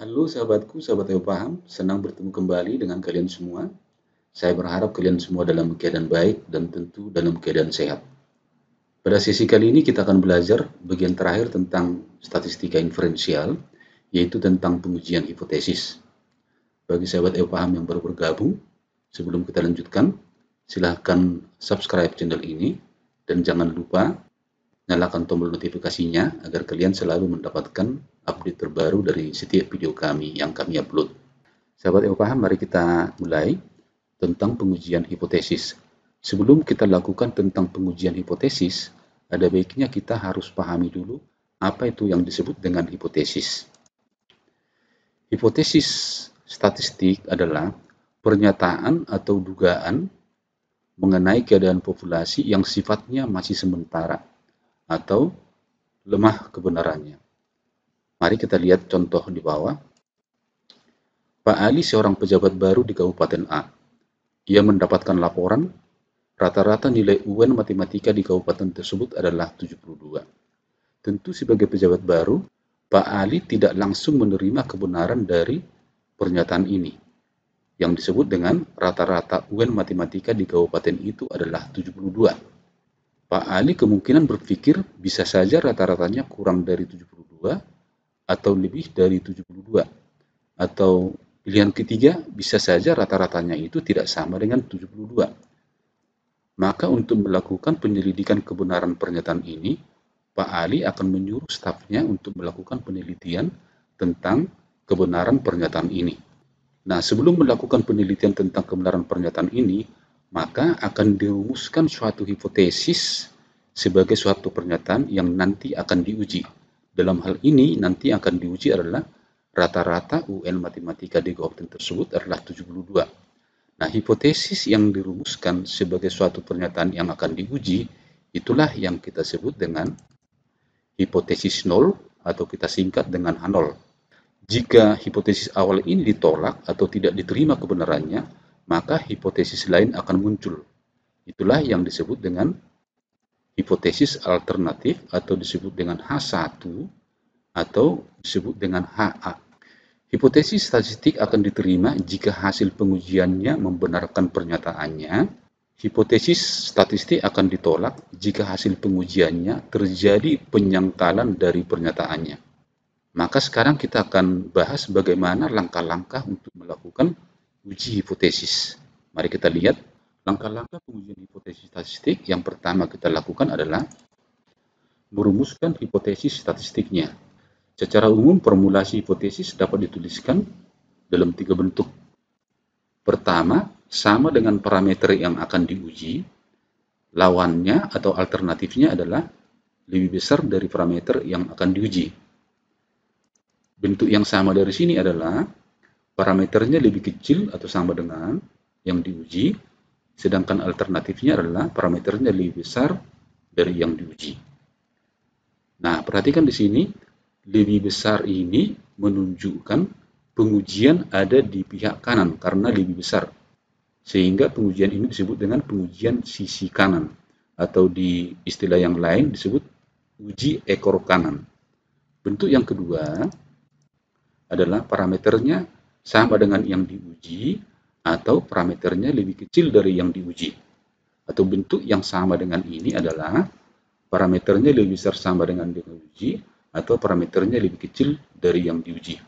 Halo sahabatku, sahabat Ayo Paham, senang bertemu kembali dengan kalian semua. Saya berharap kalian semua dalam keadaan baik dan tentu dalam keadaan sehat. Pada sesi kali ini kita akan belajar bagian terakhir tentang statistika inferensial, yaitu tentang pengujian hipotesis. Bagi sahabat Ayo Paham yang baru bergabung, sebelum kita lanjutkan, silahkan subscribe channel ini dan jangan lupa nyalakan tombol notifikasinya agar kalian selalu mendapatkan update terbaru dari setiap video kami yang kami upload. Sahabat yang paham, mari kita mulai tentang pengujian hipotesis. Sebelum kita lakukan tentang pengujian hipotesis, ada baiknya kita harus pahami dulu apa itu yang disebut dengan hipotesis. Hipotesis statistik adalah pernyataan atau dugaan mengenai keadaan populasi yang sifatnya masih sementara atau lemah kebenarannya. Mari kita lihat contoh di bawah. Pak Ali seorang pejabat baru di Kabupaten A. Ia mendapatkan laporan, rata-rata nilai UN matematika di kabupaten tersebut adalah 72. Tentu sebagai pejabat baru, Pak Ali tidak langsung menerima kebenaran dari pernyataan ini, yang disebut dengan rata-rata UN matematika di kabupaten itu adalah 72. Pak Ali kemungkinan berpikir bisa saja rata-ratanya kurang dari 72 atau lebih dari 72. Atau pilihan ketiga, bisa saja rata-ratanya itu tidak sama dengan 72. Maka untuk melakukan penyelidikan kebenaran pernyataan ini, Pak Ali akan menyuruh stafnya untuk melakukan penelitian tentang kebenaran pernyataan ini. Nah, sebelum melakukan penelitian tentang kebenaran pernyataan ini, maka akan dirumuskan suatu hipotesis sebagai suatu pernyataan yang nanti akan diuji. Dalam hal ini, nanti akan diuji adalah rata-rata UN matematika di kabupaten tersebut adalah 72. Nah, hipotesis yang dirumuskan sebagai suatu pernyataan yang akan diuji, itulah yang kita sebut dengan hipotesis nol atau kita singkat dengan H0. Jika hipotesis awal ini ditolak atau tidak diterima kebenarannya, maka hipotesis lain akan muncul. Itulah yang disebut dengan hipotesis alternatif atau disebut dengan H1 atau disebut dengan HA. Hipotesis statistik akan diterima jika hasil pengujiannya membenarkan pernyataannya. Hipotesis statistik akan ditolak jika hasil pengujiannya terjadi penyangkalan dari pernyataannya. Maka sekarang kita akan bahas bagaimana langkah-langkah untuk melakukan uji hipotesis. Mari kita lihat langkah-langkah pengujian hipotesis statistik. Yang pertama kita lakukan adalah merumuskan hipotesis statistiknya. Secara umum, formulasi hipotesis dapat dituliskan dalam 3 bentuk. Pertama, sama dengan parameter yang akan diuji. Lawannya atau alternatifnya adalah lebih besar dari parameter yang akan diuji. Bentuk yang sama dari sini adalah parameternya lebih kecil atau sama dengan yang diuji, sedangkan alternatifnya adalah parameternya lebih besar dari yang diuji. Nah, perhatikan di sini, lebih besar ini menunjukkan pengujian ada di pihak kanan karena lebih besar. Sehingga pengujian ini disebut dengan pengujian sisi kanan, atau di istilah yang lain disebut uji ekor kanan. Bentuk yang kedua adalah parameternya sama dengan yang diuji atau parameternya lebih kecil dari yang diuji. Atau bentuk yang sama dengan ini adalah parameternya lebih besar sama dengan yang diuji atau parameternya lebih kecil dari yang diuji.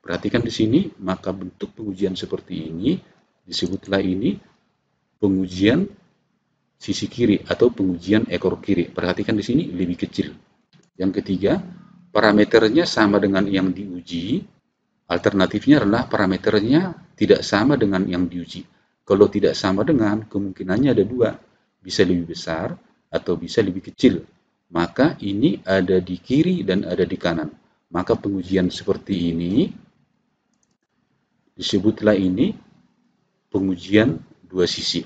Perhatikan di sini, maka bentuk pengujian seperti ini disebutlah ini pengujian sisi kiri atau pengujian ekor kiri. Perhatikan di sini lebih kecil. Yang ketiga, parameternya sama dengan yang diuji. Alternatifnya adalah parameternya tidak sama dengan yang diuji. Kalau tidak sama dengan, kemungkinannya ada dua, bisa lebih besar atau bisa lebih kecil. Maka ini ada di kiri dan ada di kanan. Maka pengujian seperti ini disebutlah ini pengujian dua sisi.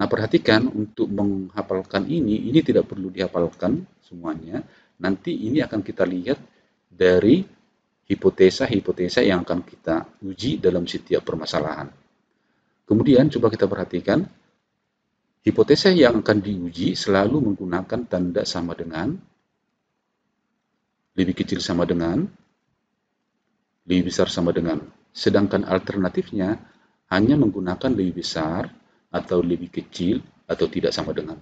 Nah, perhatikan untuk menghafalkan ini tidak perlu dihafalkan semuanya. Nanti ini akan kita lihat dari hipotesa-hipotesa yang akan kita uji dalam setiap permasalahan. Kemudian coba kita perhatikan, hipotesa yang akan diuji selalu menggunakan tanda sama dengan, lebih kecil sama dengan, lebih besar sama dengan. Sedangkan alternatifnya hanya menggunakan lebih besar atau lebih kecil atau tidak sama dengan.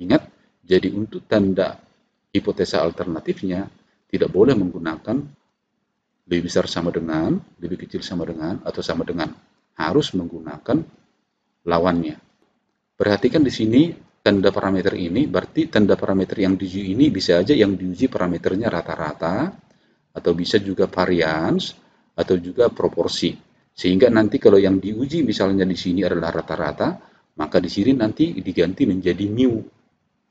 Ingat, jadi untuk tanda hipotesa alternatifnya tidak boleh menggunakan lebih besar sama dengan, lebih kecil sama dengan, atau sama dengan. Harus menggunakan lawannya. Perhatikan di sini tanda parameter ini, berarti tanda parameter yang diuji ini bisa aja yang diuji parameternya rata-rata, atau bisa juga varians, atau juga proporsi. Sehingga nanti kalau yang diuji misalnya di sini adalah rata-rata, maka di sini nanti diganti menjadi mu.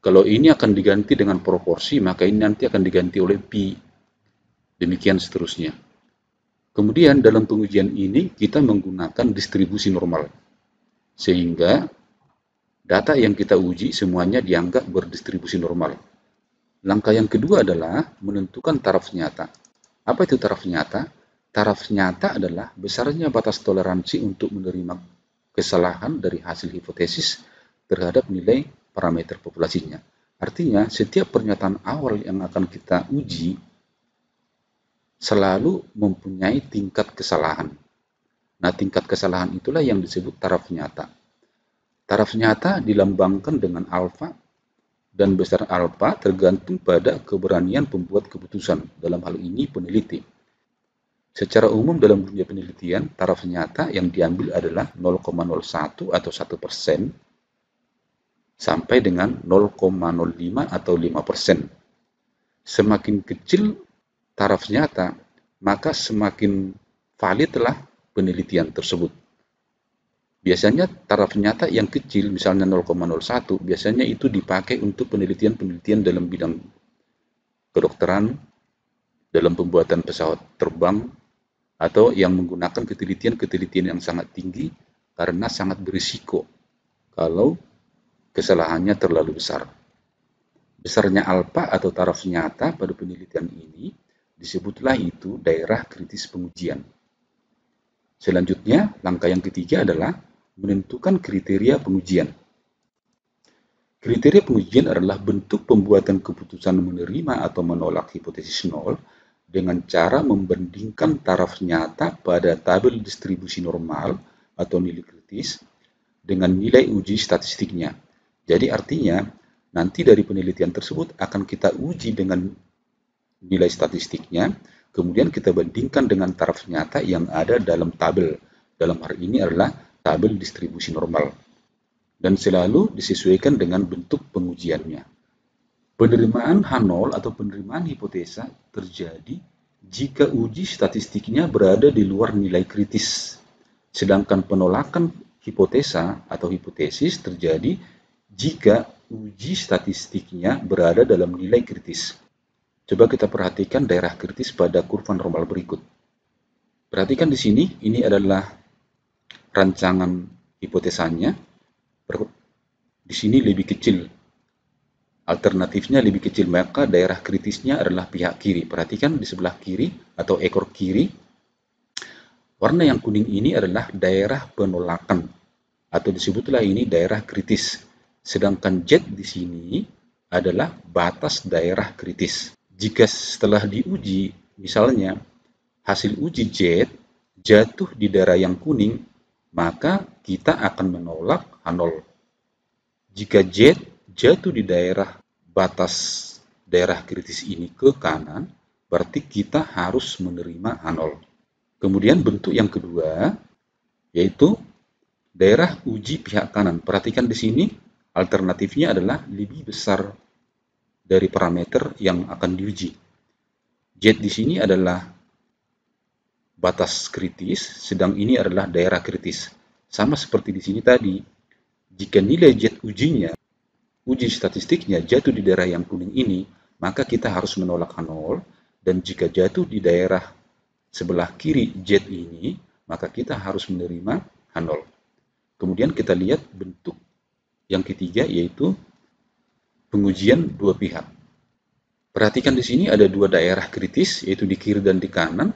Kalau ini akan diganti dengan proporsi, maka ini nanti akan diganti oleh pi. Demikian seterusnya. Kemudian dalam pengujian ini kita menggunakan distribusi normal. Sehingga data yang kita uji semuanya dianggap berdistribusi normal. Langkah yang kedua adalah menentukan taraf nyata. Apa itu taraf nyata? Taraf nyata adalah besarnya batas toleransi untuk menerima kesalahan dari hasil hipotesis terhadap nilai parameter populasinya. Artinya, setiap pernyataan awal yang akan kita uji selalu mempunyai tingkat kesalahan. Nah, tingkat kesalahan itulah yang disebut taraf nyata. Taraf nyata dilambangkan dengan alfa, dan besar alfa tergantung pada keberanian pembuat keputusan, dalam hal ini peneliti. Secara umum dalam dunia penelitian, taraf nyata yang diambil adalah 0,01 atau 1% sampai dengan 0,05 atau 5%. Semakin kecil taraf nyata, maka semakin validlah penelitian tersebut. Biasanya taraf nyata yang kecil, misalnya 0,01, biasanya itu dipakai untuk penelitian-penelitian dalam bidang kedokteran, dalam pembuatan pesawat terbang, atau yang menggunakan ketelitian-ketelitian yang sangat tinggi karena sangat berisiko kalau kesalahannya terlalu besar. Besarnya alfa atau taraf nyata pada penelitian ini disebutlah itu daerah kritis pengujian. Selanjutnya, langkah yang ketiga adalah menentukan kriteria pengujian. Kriteria pengujian adalah bentuk pembuatan keputusan menerima atau menolak hipotesis nol dengan cara membandingkan taraf nyata pada tabel distribusi normal atau nilai kritis dengan nilai uji statistiknya. Jadi artinya, nanti dari penelitian tersebut akan kita uji dengan nilai statistiknya, kemudian kita bandingkan dengan taraf nyata yang ada dalam tabel. Dalam hal ini adalah tabel distribusi normal. Dan selalu disesuaikan dengan bentuk pengujiannya. Penerimaan H0 atau penerimaan hipotesa terjadi jika uji statistiknya berada di luar nilai kritis. Sedangkan penolakan hipotesa atau hipotesis terjadi jika uji statistiknya berada dalam nilai kritis. Coba kita perhatikan daerah kritis pada kurva normal berikut. Perhatikan di sini, ini adalah rancangan hipotesanya. Di sini lebih kecil. Alternatifnya lebih kecil, maka daerah kritisnya adalah pihak kiri. Perhatikan di sebelah kiri atau ekor kiri, warna yang kuning ini adalah daerah penolakan atau disebutlah ini daerah kritis. Sedangkan Z di sini adalah batas daerah kritis. Jika setelah diuji, misalnya hasil uji Z jatuh di daerah yang kuning, maka kita akan menolak H0. Jika Z jatuh di daerah batas daerah kritis ini ke kanan, berarti kita harus menerima H0. Kemudian bentuk yang kedua, yaitu daerah uji pihak kanan. Perhatikan di sini, alternatifnya adalah lebih besar dari parameter yang akan diuji. Z di sini adalah batas kritis, sedang ini adalah daerah kritis. Sama seperti di sini tadi, jika nilai Z ujinya, uji statistiknya jatuh di daerah yang kuning ini, maka kita harus menolak H0, dan jika jatuh di daerah sebelah kiri Z ini, maka kita harus menerima H0. Kemudian kita lihat bentuk yang ketiga, yaitu pengujian dua pihak. Perhatikan di sini ada dua daerah kritis, yaitu di kiri dan di kanan.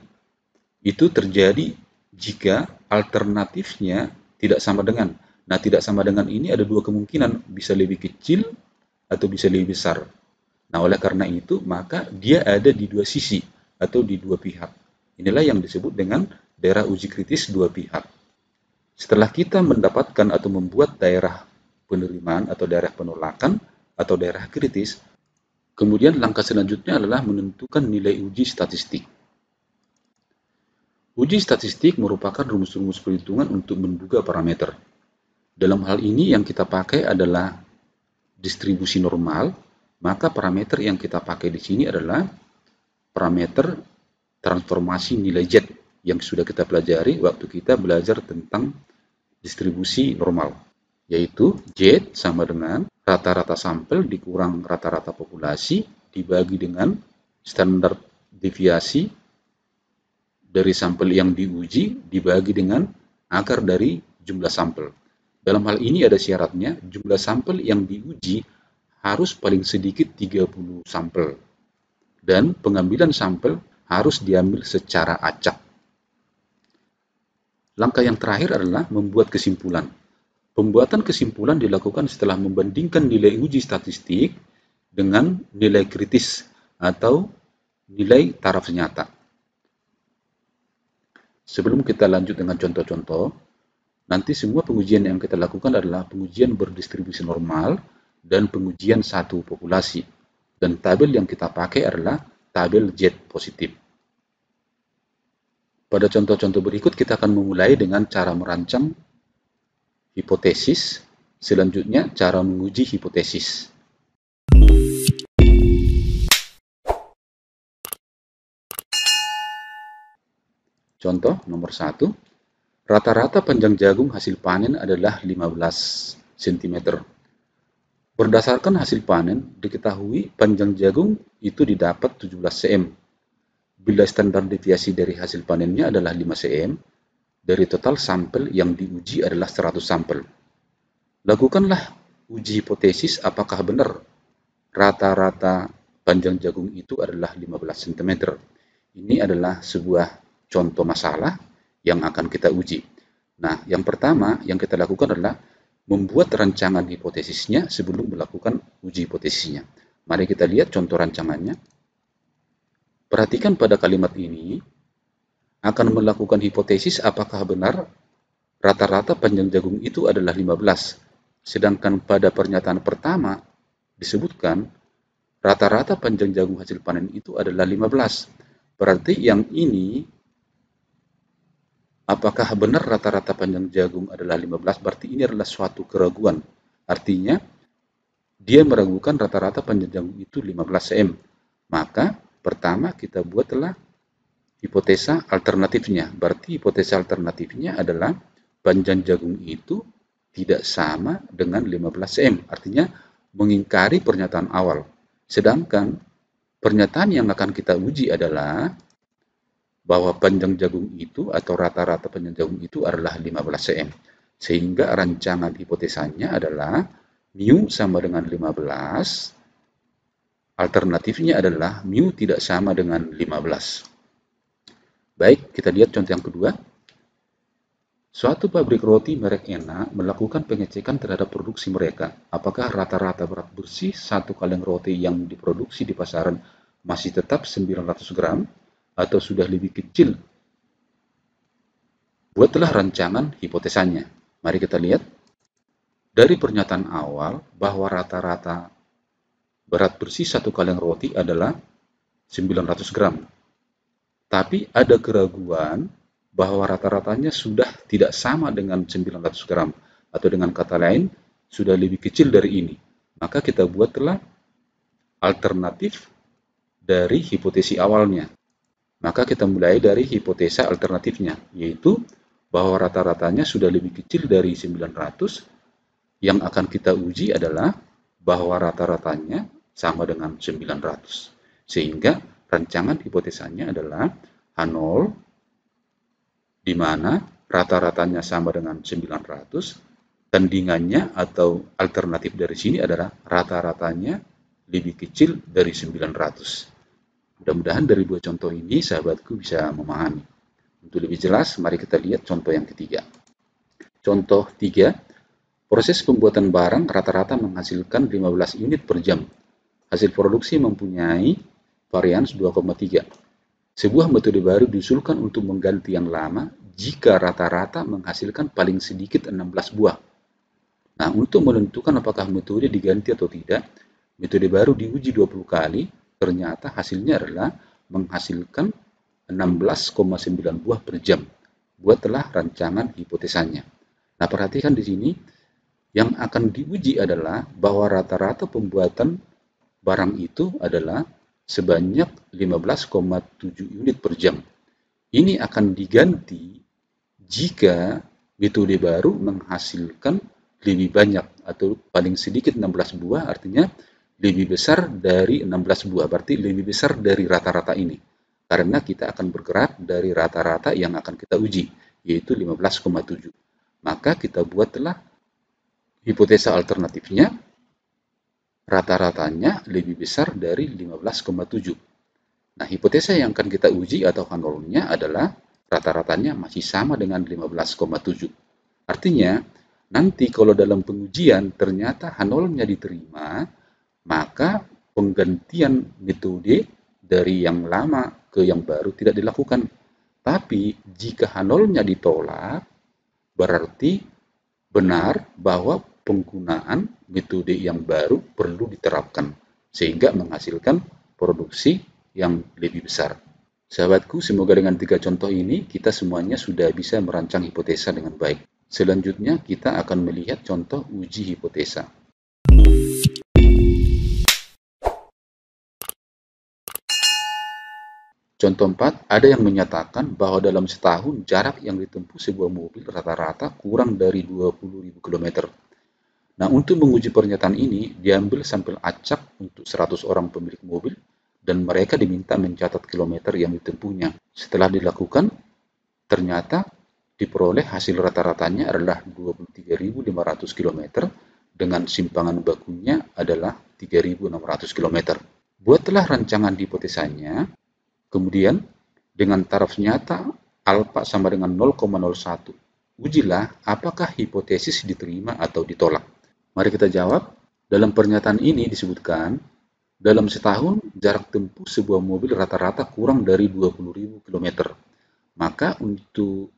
Itu terjadi jika alternatifnya tidak sama dengan. Nah, tidak sama dengan ini ada dua kemungkinan, bisa lebih kecil atau bisa lebih besar. Nah, oleh karena itu, maka dia ada di dua sisi atau di dua pihak. Inilah yang disebut dengan daerah uji kritis dua pihak. Setelah kita mendapatkan atau membuat daerah penerimaan atau daerah penolakan atau daerah kritis, kemudian langkah selanjutnya adalah menentukan nilai uji statistik. Uji statistik merupakan rumus-rumus perhitungan untuk menduga parameter. Dalam hal ini yang kita pakai adalah distribusi normal, maka parameter yang kita pakai di sini adalah parameter transformasi nilai Z yang sudah kita pelajari waktu kita belajar tentang distribusi normal, yaitu Z sama dengan rata-rata sampel dikurang rata-rata populasi dibagi dengan standar deviasi dari sampel yang diuji dibagi dengan akar dari jumlah sampel. Dalam hal ini ada syaratnya, jumlah sampel yang diuji harus paling sedikit 30 sampel dan pengambilan sampel harus diambil secara acak. Langkah yang terakhir adalah membuat kesimpulan. Pembuatan kesimpulan dilakukan setelah membandingkan nilai uji statistik dengan nilai kritis atau nilai taraf nyata. Sebelum kita lanjut dengan contoh-contoh, nanti semua pengujian yang kita lakukan adalah pengujian berdistribusi normal dan pengujian satu populasi. Dan tabel yang kita pakai adalah tabel Z positif. Pada contoh-contoh berikut kita akan memulai dengan cara merancang hipotesis, selanjutnya cara menguji hipotesis. Contoh nomor 1, rata-rata panjang jagung hasil panen adalah 15 cm. Berdasarkan hasil panen, diketahui panjang jagung itu didapat 17 cm. Bila standar deviasi dari hasil panennya adalah 5 cm, dari total sampel yang diuji adalah 100 sampel. Lakukanlah uji hipotesis apakah benar rata-rata panjang jagung itu adalah 15 cm. Ini adalah sebuah contoh masalah yang akan kita uji. Nah, yang pertama yang kita lakukan adalah membuat rancangan hipotesisnya sebelum melakukan uji hipotesisnya. Mari kita lihat contoh rancangannya. Perhatikan pada kalimat ini, akan melakukan hipotesis apakah benar rata-rata panjang jagung itu adalah 15. Sedangkan pada pernyataan pertama disebutkan rata-rata panjang jagung hasil panen itu adalah 15. Berarti yang ini, apakah benar rata-rata panjang jagung adalah 15? Berarti ini adalah suatu keraguan. Artinya, dia meragukan rata-rata panjang jagung itu 15 cm. Maka, pertama kita buatlah hipotesa alternatifnya. Berarti hipotesa alternatifnya adalah panjang jagung itu tidak sama dengan 15 cm. Artinya, mengingkari pernyataan awal. Sedangkan, pernyataan yang akan kita uji adalah bahwa panjang jagung itu atau rata-rata panjang jagung itu adalah 15 cm. Sehingga rancangan hipotesanya adalah mu sama dengan 15, alternatifnya adalah mu tidak sama dengan 15. Baik, kita lihat contoh yang kedua. Suatu pabrik roti merek ENA melakukan pengecekan terhadap produksi mereka. Apakah rata-rata berat bersih satu kaleng roti yang diproduksi di pasaran masih tetap 900 gram atau sudah lebih kecil? Buatlah rancangan hipotesanya. Mari kita lihat. Dari pernyataan awal bahwa rata-rata berat bersih satu kaleng roti adalah 900 gram. Tapi ada keraguan bahwa rata-ratanya sudah tidak sama dengan 900 gram. Atau dengan kata lain, sudah lebih kecil dari ini. Maka kita buatlah alternatif dari hipotesi awalnya. Maka kita mulai dari hipotesa alternatifnya, yaitu bahwa rata-ratanya sudah lebih kecil dari 900. Yang akan kita uji adalah bahwa rata-ratanya sama dengan 900. Sehingga rancangan hipotesanya adalah H0, di mana rata-ratanya sama dengan 900, tandingannya atau alternatif dari sini adalah rata-ratanya lebih kecil dari 900. Mudah-mudahan dari dua contoh ini sahabatku bisa memahami. Untuk lebih jelas, mari kita lihat contoh yang ketiga. Contoh 3. Proses pembuatan barang rata-rata menghasilkan 15 unit per jam. Hasil produksi mempunyai varians 2,3. Sebuah metode baru diusulkan untuk mengganti yang lama jika rata-rata menghasilkan paling sedikit 16 buah. Nah, untuk menentukan apakah metode diganti atau tidak, metode baru diuji 20 kali, ternyata hasilnya adalah menghasilkan 16,9 buah per jam. Buatlah rancangan hipotesanya. Nah, perhatikan di sini, yang akan diuji adalah bahwa rata-rata pembuatan barang itu adalah sebanyak 15,7 unit per jam. Ini akan diganti jika metode baru menghasilkan lebih banyak atau paling sedikit 16 buah, artinya lebih besar dari 16 buah, berarti lebih besar dari rata-rata ini. Karena kita akan bergerak dari rata-rata yang akan kita uji, yaitu 15,7. Maka kita buatlah hipotesa alternatifnya, rata-ratanya lebih besar dari 15,7. Nah, hipotesa yang akan kita uji atau H0-nya adalah rata-ratanya masih sama dengan 15,7. Artinya, nanti kalau dalam pengujian ternyata H0-nya diterima, maka penggantian metode dari yang lama ke yang baru tidak dilakukan. Tapi jika H0-nya ditolak, berarti benar bahwa penggunaan metode yang baru perlu diterapkan, sehingga menghasilkan produksi yang lebih besar. Sahabatku, semoga dengan 3 contoh ini kita semuanya sudah bisa merancang hipotesa dengan baik. Selanjutnya kita akan melihat contoh uji hipotesa. Contoh 4, ada yang menyatakan bahwa dalam setahun jarak yang ditempuh sebuah mobil rata-rata kurang dari 20.000 km. Nah, untuk menguji pernyataan ini, diambil sampel acak untuk 100 orang pemilik mobil dan mereka diminta mencatat kilometer yang ditempuhnya. Setelah dilakukan, ternyata diperoleh hasil rata-ratanya adalah 23.500 km dengan simpangan bakunya adalah 3.600 km. Buatlah rancangan hipotesanya. Kemudian, dengan taraf nyata alfa sama dengan 0,01, ujilah apakah hipotesis diterima atau ditolak. Mari kita jawab. Dalam pernyataan ini disebutkan, dalam setahun jarak tempuh sebuah mobil rata-rata kurang dari 20.000 km. Maka untuk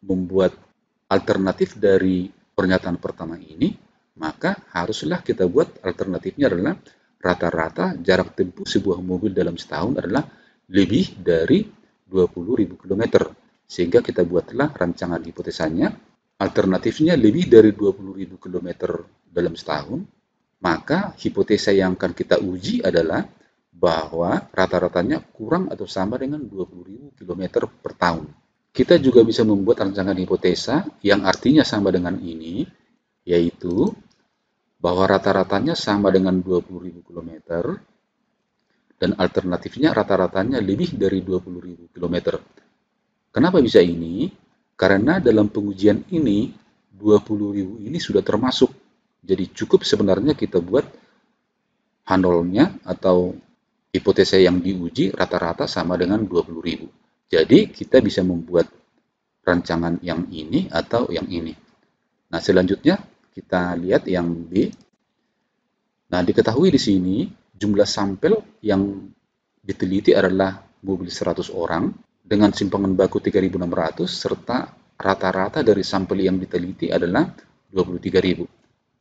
membuat alternatif dari pernyataan pertama ini, maka haruslah kita buat alternatifnya adalah rata-rata jarak tempuh sebuah mobil dalam setahun adalah lebih dari 20.000 km. Sehingga kita buatlah rancangan hipotesanya, alternatifnya lebih dari 20.000 km dalam setahun, maka hipotesa yang akan kita uji adalah bahwa rata-ratanya kurang atau sama dengan 20.000 km per tahun. Kita juga bisa membuat rancangan hipotesa yang artinya sama dengan ini, yaitu bahwa rata-ratanya sama dengan 20.000 km, dan alternatifnya rata-ratanya lebih dari 20.000 km. Kenapa bisa ini? Karena dalam pengujian ini, 20.000 ini sudah termasuk. Jadi cukup sebenarnya kita buat H0-nya atau hipotesa yang diuji rata-rata sama dengan 20.000. Jadi kita bisa membuat rancangan yang ini atau yang ini. Nah, selanjutnya kita lihat yang B. Nah, diketahui di sini jumlah sampel yang diteliti adalah mobil 100 orang dengan simpangan baku 3.600 serta rata-rata dari sampel yang diteliti adalah 23.000.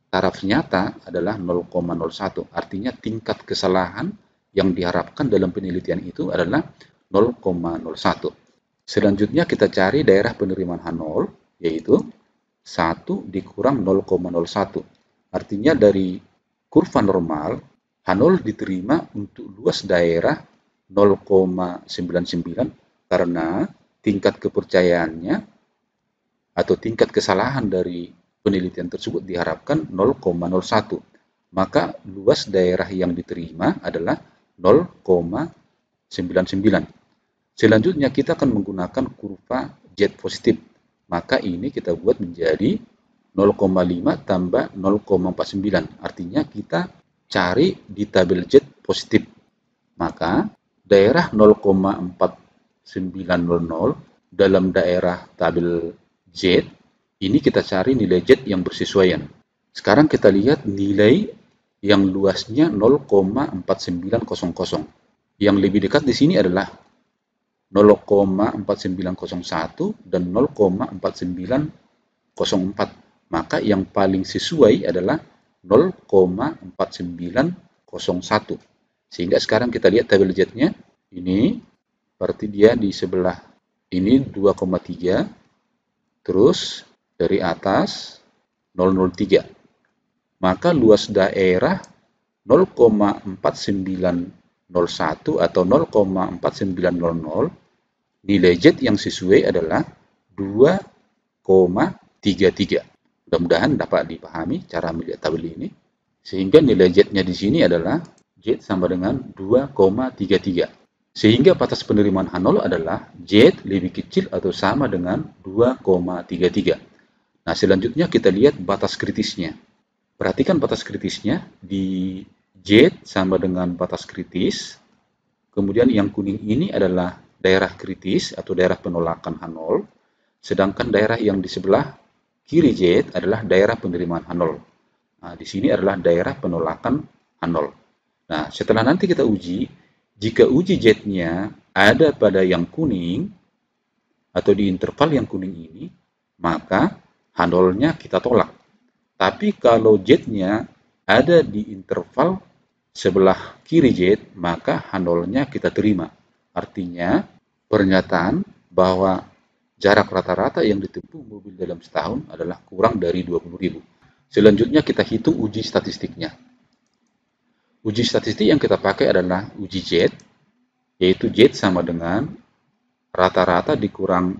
Taraf nyata adalah 0,01, artinya tingkat kesalahan yang diharapkan dalam penelitian itu adalah 0,01. Selanjutnya kita cari daerah penerimaan H0, yaitu 1 dikurang 0,01. Artinya dari kurva normal, H0 diterima untuk luas daerah 0,99 karena tingkat kepercayaannya atau tingkat kesalahan dari penelitian tersebut diharapkan 0,01. Maka luas daerah yang diterima adalah 0,99. Selanjutnya kita akan menggunakan kurva Z positif. Maka ini kita buat menjadi 0,5 tambah 0,49. Artinya kita cari di tabel Z positif. Maka daerah 0,4900 dalam daerah tabel Z, ini kita cari nilai Z yang bersesuaian. Sekarang kita lihat nilai yang luasnya 0,4900. Yang lebih dekat di sini adalah 0,4901 dan 0,4904. Maka yang paling sesuai adalah 0,4901. Sehingga sekarang kita lihat tabel Z-nya. Ini berarti dia di sebelah ini 2,3. Terus dari atas 003. Maka luas daerah 0,4901 atau 0,4900, nilai Z yang sesuai adalah 2,33. Mudah-mudahan dapat dipahami cara melihat tabel ini. Sehingga nilai Z-nya di sini adalah Z sama dengan 2,33. Sehingga batas penerimaan H0 adalah Z lebih kecil atau sama dengan 2,33. Nah, selanjutnya kita lihat batas kritisnya. Perhatikan batas kritisnya di Z sama dengan batas kritis. Kemudian yang kuning ini adalah daerah kritis atau daerah penolakan H0. Sedangkan daerah yang di sebelah kiri Z adalah daerah penerimaan H0. Nah, di sini adalah daerah penolakan H0. Nah, setelah nanti kita uji, jika uji Z-nya ada pada yang kuning atau di interval yang kuning ini, maka H0-nya kita tolak. Tapi kalau Z-nya ada di interval sebelah kiri Z, maka H0-nya kita terima. Artinya, pernyataan bahwa jarak rata-rata yang ditempuh mobil dalam setahun adalah kurang dari 20.000. Selanjutnya kita hitung uji statistiknya. Uji statistik yang kita pakai adalah uji Z, yaitu Z sama dengan rata-rata dikurang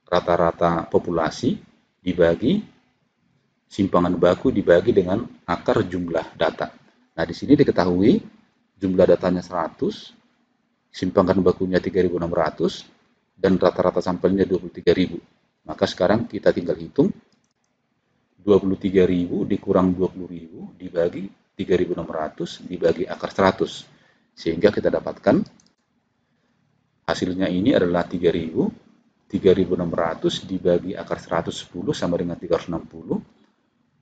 rata-rata populasi dibagi simpangan baku dibagi dengan akar jumlah data. Nah, di sini diketahui jumlah datanya 100, simpangan bakunya 3.600, dan rata-rata sampelnya 23.000. Maka sekarang kita tinggal hitung 23.000 dikurang 20.000 dibagi 3.600 dibagi akar 100. Sehingga kita dapatkan hasilnya ini adalah 3.000. 3.600 dibagi akar 110 sama dengan 360.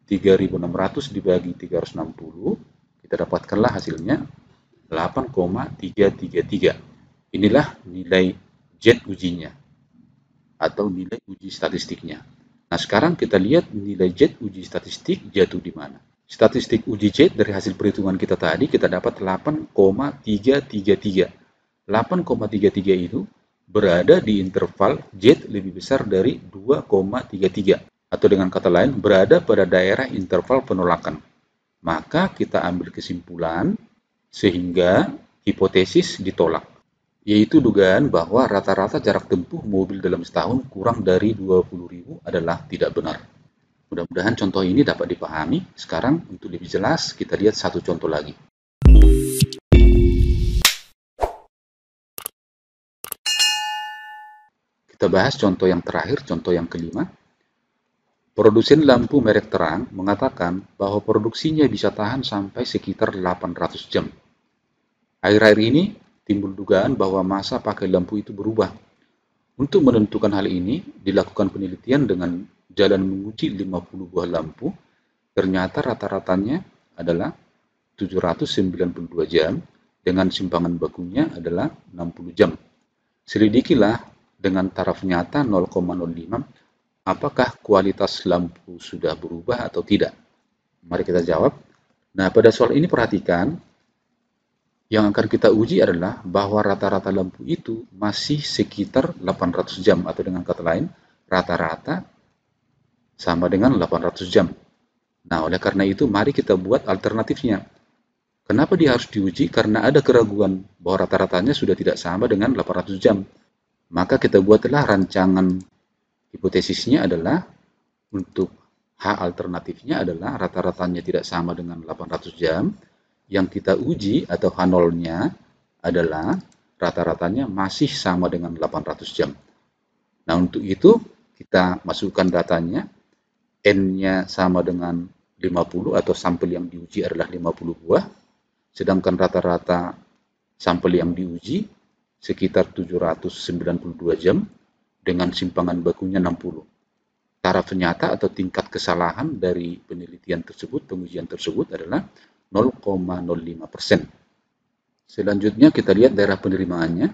3.600 dibagi 360, kita dapatkanlah hasilnya 8,333. Inilah nilai Z ujinya atau nilai uji statistiknya. Nah, sekarang kita lihat nilai Z uji statistik jatuh di mana. Statistik uji Z dari hasil perhitungan kita tadi, kita dapat 8,333. 8,33 itu berada di interval Z lebih besar dari 2,33. Atau dengan kata lain, berada pada daerah interval penolakan. Maka kita ambil kesimpulan sehingga hipotesis ditolak. Yaitu dugaan bahwa rata-rata jarak tempuh mobil dalam setahun kurang dari 20.000 adalah tidak benar. Mudah-mudahan contoh ini dapat dipahami. Sekarang untuk lebih jelas, kita lihat satu contoh lagi. Kita bahas contoh yang terakhir, contoh yang kelima. Produsen lampu merek terang mengatakan bahwa produksinya bisa tahan sampai sekitar 800 jam. Akhir-akhir ini timbul dugaan bahwa masa pakai lampu itu berubah. Untuk menentukan hal ini, dilakukan penelitian dengan jalan menguji 50 buah lampu. Ternyata rata-ratanya adalah 792 jam, dengan simpangan bakunya adalah 60 jam. Selidikilah dengan taraf nyata 0,05, apakah kualitas lampu sudah berubah atau tidak? Mari kita jawab. Nah, pada soal ini perhatikan, yang akan kita uji adalah bahwa rata-rata lampu itu masih sekitar 800 jam, atau dengan kata lain, rata-rata sama dengan 800 jam. Nah, oleh karena itu, mari kita buat alternatifnya. Kenapa dia harus diuji? Karena ada keraguan bahwa rata-ratanya sudah tidak sama dengan 800 jam. Maka kita buatlah rancangan hipotesisnya adalah untuk H alternatifnya adalah rata-ratanya tidak sama dengan 800 jam. Yang kita uji atau H0-nya adalah rata-ratanya masih sama dengan 800 jam. Nah, untuk itu kita masukkan datanya. N-nya sama dengan 50 atau sampel yang diuji adalah 50 buah. Sedangkan rata-rata sampel yang diuji sekitar 792 jam dengan simpangan bakunya 60. Taraf nyata atau tingkat kesalahan dari penelitian tersebut, pengujian tersebut adalah 0,05%. Selanjutnya kita lihat daerah penerimaannya.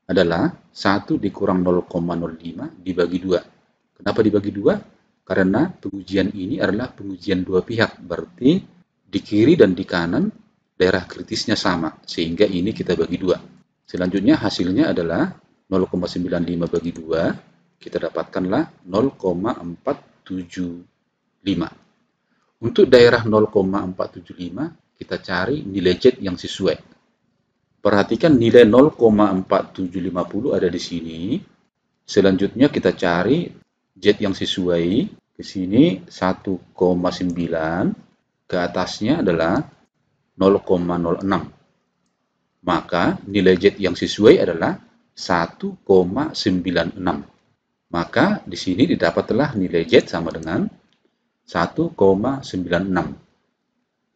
adalah 1 dikurang 0,05 dibagi 2. Kenapa dibagi 2? Karena pengujian ini adalah pengujian dua pihak, berarti di kiri dan di kanan daerah kritisnya sama, sehingga ini kita bagi 2. Selanjutnya hasilnya adalah 0,95 bagi 2, kita dapatkanlah 0,475. Untuk daerah 0,475, kita cari nilai Z yang sesuai. Perhatikan nilai 0,4750 ada di sini. Selanjutnya kita cari Z yang sesuai. Ke sini 1,9. Ke atasnya adalah 0,06. Maka nilai Z yang sesuai adalah 1,96. Maka di sini didapatlah nilai Z sama dengan 1,96.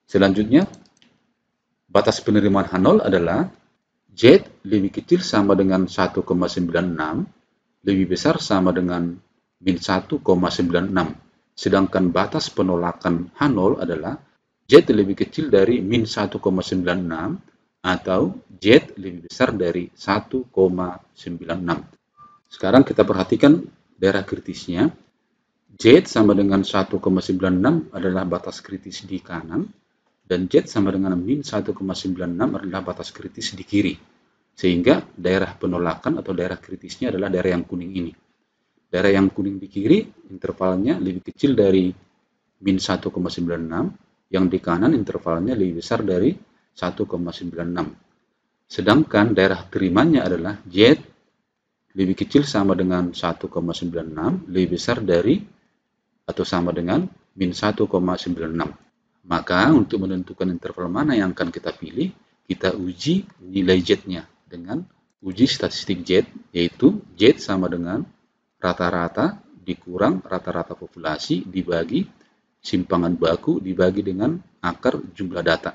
Selanjutnya, batas penerimaan H0 adalah Z lebih kecil sama dengan 1,96, lebih besar sama dengan min 1,96. Sedangkan batas penolakan H0 adalah Z lebih kecil dari min 1,96 atau Z lebih besar dari 1,96. Sekarang kita perhatikan daerah kritisnya. Z sama dengan 1,96 adalah batas kritis di kanan, dan Z sama dengan min 1,96 adalah batas kritis di kiri. Sehingga daerah penolakan atau daerah kritisnya adalah daerah yang kuning ini. Daerah yang kuning di kiri, intervalnya lebih kecil dari min 1,96, yang di kanan intervalnya lebih besar dari 1,96. Sedangkan daerah terimanya adalah Z lebih kecil sama dengan 1,96, lebih besar dari atau sama dengan min 1,96. Maka untuk menentukan interval mana yang akan kita pilih, kita uji nilai Z-nya dengan uji statistik Z, yaitu Z sama dengan rata-rata dikurang rata-rata populasi dibagi simpangan baku dibagi dengan akar jumlah data.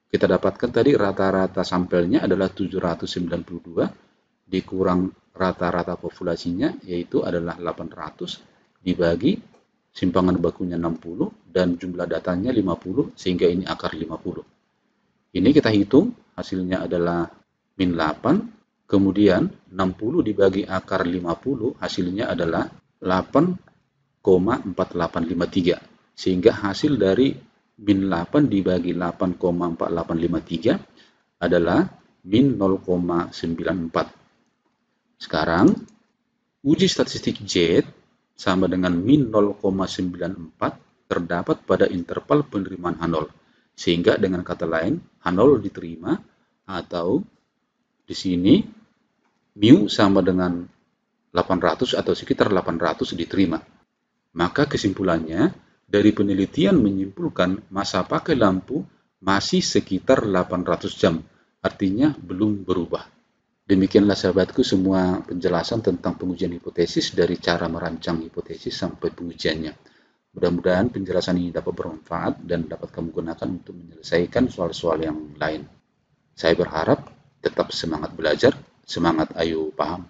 Kita dapatkan tadi rata-rata sampelnya adalah 792 dikurang rata-rata populasinya yaitu adalah 800 dibagi simpangan bakunya 60 dan jumlah datanya 50 sehingga ini akar 50. Ini kita hitung hasilnya adalah min 8, kemudian 60 dibagi akar 50 hasilnya adalah 8,4853 sehingga hasil dari min 8 dibagi 8,4853 adalah min 0,94. Sekarang uji statistik Z sama dengan min 0,94 terdapat pada interval penerimaan H0 sehingga dengan kata lain H0 diterima atau di sini mu sama dengan 800 atau sekitar 800 diterima. Maka kesimpulannya, dari penelitian menyimpulkan masa pakai lampu masih sekitar 800 jam, artinya belum berubah. Demikianlah sahabatku semua penjelasan tentang pengujian hipotesis dari cara merancang hipotesis sampai pengujiannya. Mudah-mudahan penjelasan ini dapat bermanfaat dan dapat kamu gunakan untuk menyelesaikan soal-soal yang lain. Saya berharap tetap semangat belajar, semangat ayo paham.